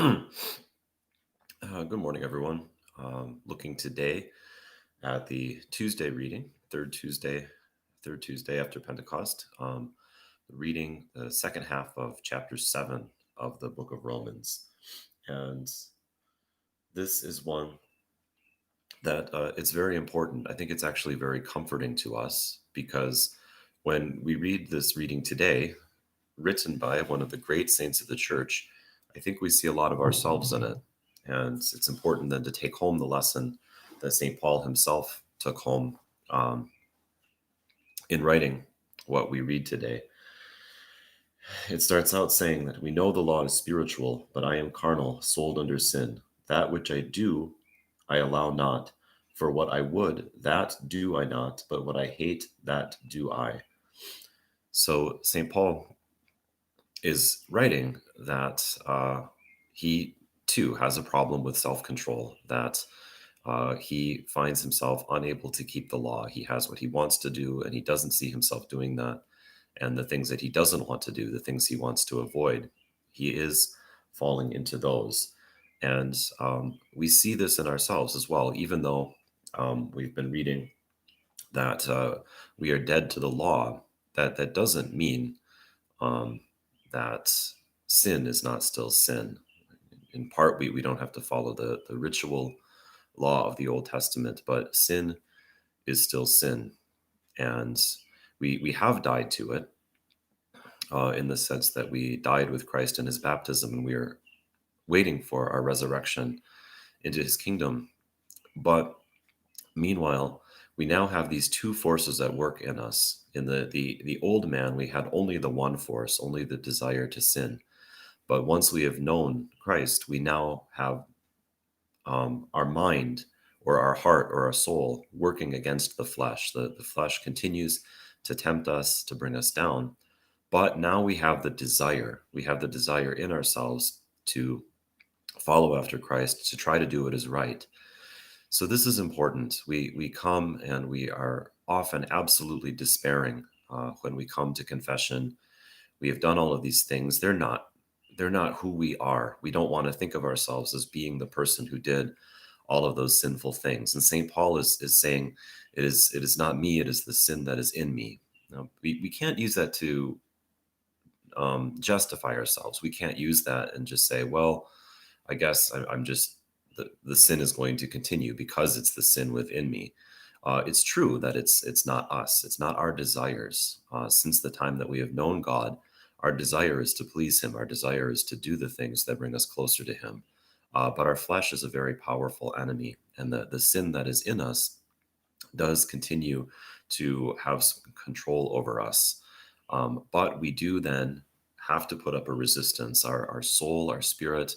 Good morning, everyone. Looking today at the Tuesday reading, third Tuesday after Pentecost. Reading the second half of chapter 7 of the book of Romans, and this is one that it's very important. I think it's actually very comforting to us because when we read this reading today, written by one of the great saints of the church, I think we see a lot of ourselves in it. And it's important then to take home the lesson that St. Paul himself took home in writing what we read today. It starts out saying that we know the law is spiritual, but I am carnal, sold under sin. That which I do, I allow not. For what I would, that do I not, but what I hate, that do I. So St. Paul is writing that he too has a problem with self control, that he finds himself unable to keep the law. He has what he wants to do, and he doesn't see himself doing that. And the things that he doesn't want to do, the things he wants to avoid, he is falling into those. And we see this in ourselves as well, even though we've been reading that we are dead to the law, that doesn't mean um, that sin is not still sin. In part, we don't have to follow the ritual law of the Old Testament, but sin is still sin. And we have died to it in the sense that we died with Christ in his baptism and we are waiting for our resurrection into his kingdom. But meanwhile, we now have these two forces at work in us. In the old man, we had only the one force, only the desire to sin. But once we have known Christ, we now have our mind or our heart or our soul working against the flesh. The flesh continues to tempt us, to bring us down. But now we have the desire. We have the desire in ourselves to follow after Christ, to try to do what is right. So this is important. We come and we are often absolutely despairing when we come to confession. We have done all of these things. They're not who we are. We don't want to think of ourselves as being the person who did all of those sinful things. And St. Paul is saying, it is not me, it is the sin that is in me. Now, we can't use that to justify ourselves. We can't use that and just say, well, I guess I'm just, the sin is going to continue because it's the sin within me. It's true that it's not us. It's not our desires. Since the time that we have known God, our desire is to please him. Our desire is to do the things that bring us closer to him. But our flesh is a very powerful enemy, and the sin that is in us does continue to have some control over us. But we do then have to put up a resistance. Our soul, our spirit,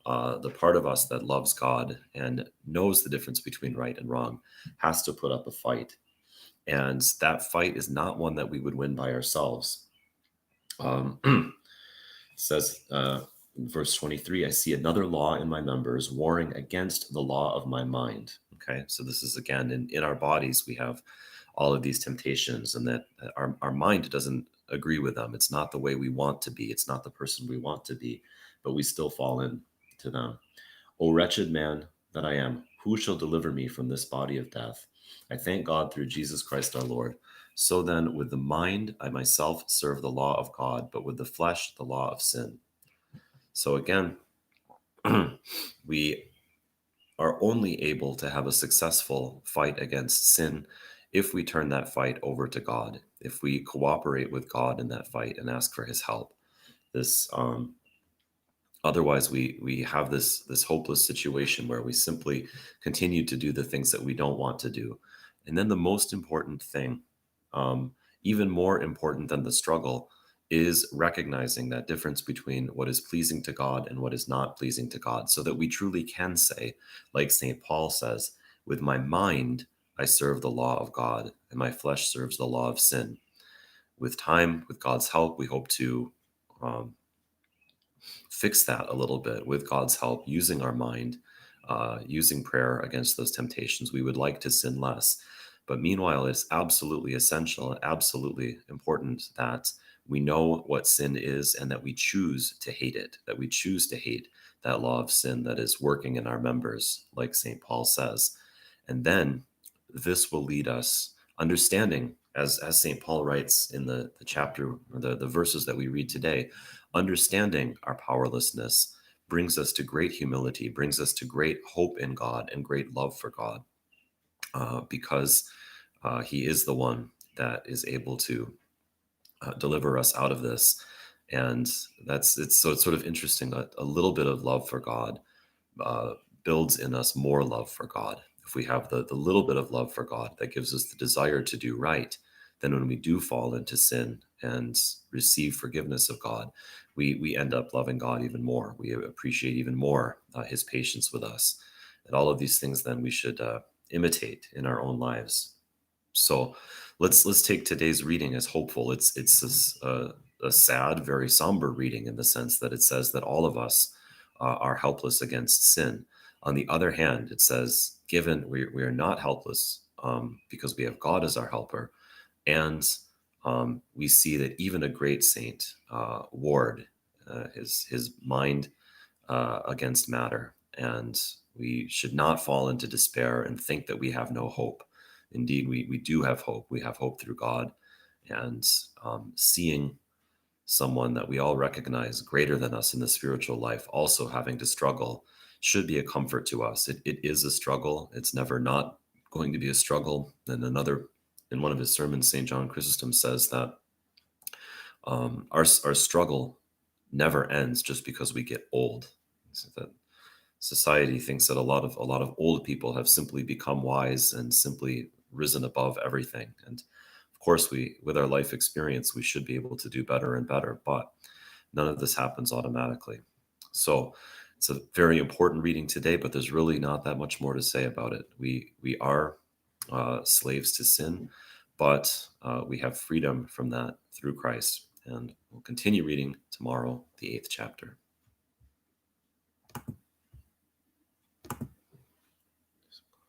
the part of us that loves God and knows the difference between right and wrong, has to put up a fight. And that fight is not one that we would win by ourselves. It says in verse 23, I see another law in my members warring against the law of my mind. Okay, so this is again in our bodies, we have all of these temptations, and that our mind doesn't agree with them. It's not the way we want to be, it's not the person we want to be, but we still fall into them. O wretched man that I am, who shall deliver me from this body of death? I thank God through Jesus Christ our Lord. So then, with the mind, I myself serve the law of God, but with the flesh, the law of sin. So again, we are only able to have a successful fight against sin if we turn that fight over to God, if we cooperate with God in that fight and ask for his help. This Otherwise, we have this hopeless situation where we simply continue to do the things that we don't want to do. And then the most important thing, um, even more important than the struggle, is recognizing that difference between what is pleasing to God and what is not pleasing to God, so that we truly can say, like St. Paul says, with my mind I serve the law of God, and my flesh serves the law of sin. With time, with God's help, we hope to um, fix that a little bit with God's help, using our mind, using prayer against those temptations. We would like to sin less. But meanwhile, it's absolutely essential and absolutely important that we know what sin is and that we choose to hate it, that we choose to hate that law of sin that is working in our members, like St. Paul says. And then this will lead us, understanding, as St. Paul writes in the chapter, or the verses that we read today, understanding our powerlessness brings us to great humility, brings us to great hope in God and great love for God, because He is the one that is able to deliver us out of this. And it's sort of interesting. A little bit of love for God uh, builds in us more love for God. If we have the little bit of love for God that gives us the desire to do right, then when we do fall into sin and receive forgiveness of God, we end up loving God even more. We appreciate even more His patience with us, and all of these things. Then we should imitate in our own lives. So let's take today's reading as hopeful. A sad, very somber reading in the sense that it says that all of us are helpless against sin. On the other hand, it says, given we are not helpless because we have God as our helper, and we see that even a great saint, Ward, his mind against matter. And we should not fall into despair and think that we have no hope. Indeed, we do have hope. We have hope through God. And seeing someone that we all recognize greater than us in the spiritual life also having to struggle should be a comfort to us. It is a struggle. It's never not going to be a struggle. And in one of his sermons, St. John Chrysostom says that our struggle never ends just because we get old. So that society thinks that a lot of old people have simply become wise and simply risen above everything. And of course, with our life experience, we should be able to do better and better, but none of this happens automatically. So it's a very important reading today, but there's really not that much more to say about it. We are slaves to sin, but we have freedom from that through Christ. And we'll continue reading tomorrow, the 8th chapter.